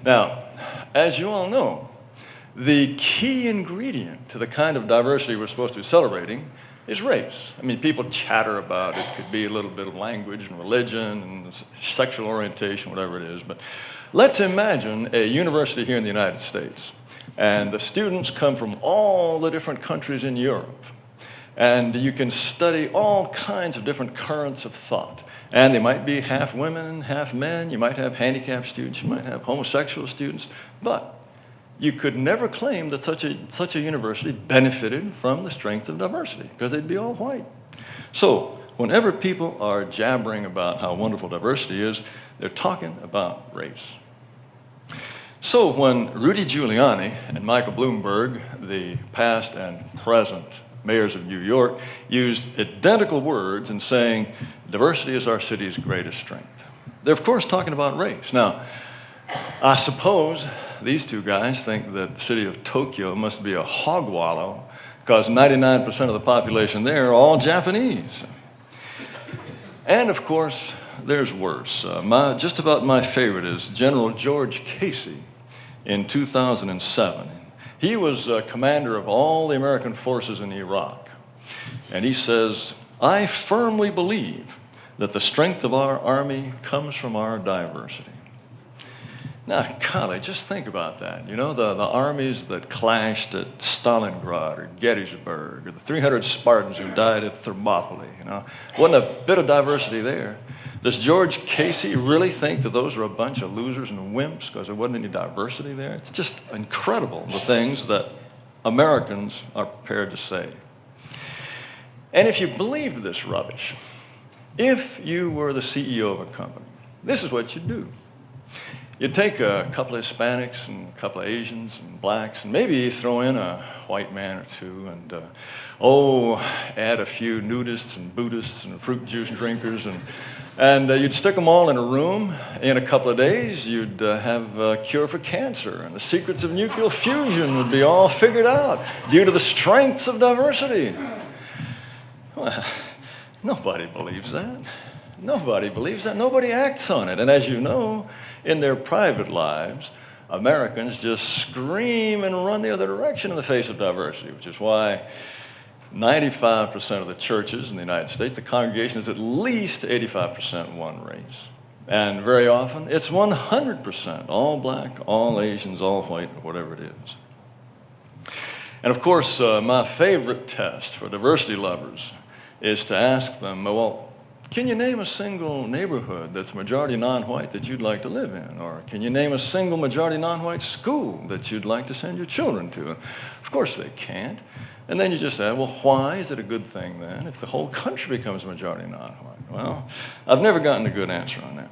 Now, as you all know, the key ingredient to the kind of diversity we're supposed to be celebrating is race. I mean, people chatter about it. It could be a little bit of language and religion and sexual orientation, whatever it is. But let's imagine a university here in the United States, and the students come from all the different countries in Europe. And you can study all kinds of different currents of thought. And they might be half women, half men. You might have handicapped students. You might have homosexual students. But you could never claim that such a university benefited from the strength of diversity, because they'd be all white. So whenever people are jabbering about how wonderful diversity is, they're talking about race. So when Rudy Giuliani and Michael Bloomberg, the past and present mayors of New York, used identical words in saying, diversity is our city's greatest strength, they're of course talking about race. Now, I suppose these two guys think that the city of Tokyo must be a hog wallow because 99% of the population there are all Japanese. And of course, there's worse. Just about my favorite is General George Casey in 2007. He was commander of all the American forces in Iraq. And he says, I firmly believe that the strength of our army comes from our diversity. Now, golly, just think about that. You know, the armies that clashed at Stalingrad or Gettysburg, or the 300 Spartans who died at Thermopylae, you know, wasn't a bit of diversity there. Does George Casey really think that those were a bunch of losers and wimps because there wasn't any diversity there? It's just incredible, the things that Americans are prepared to say. And if you believed this rubbish, if you were the CEO of a company, this is what you'd do. You'd take a couple of Hispanics and a couple of Asians and blacks, and maybe throw in a white man or two, and add a few nudists and Buddhists and fruit juice drinkers, and you'd stick them all in a room. In a couple of days, you'd have a cure for cancer, and the secrets of nuclear fusion would be all figured out due to the strengths of diversity. Well, nobody believes that. Nobody believes that. Nobody acts on it. And as you know, in their private lives, Americans just scream and run the other direction in the face of diversity, which is why 95% of the churches in the United States, the congregation is at least 85% one race. And very often, it's 100%, all black, all Asians, all white, whatever it is. And of course, my favorite test for diversity lovers is to ask them, well, can you name a single neighborhood that's majority non-white that you'd like to live in? Or can you name a single majority non-white school that you'd like to send your children to? Of course they can't. And then you just add, well, why is it a good thing then if the whole country becomes majority non-white? Well, I've never gotten a good answer on that.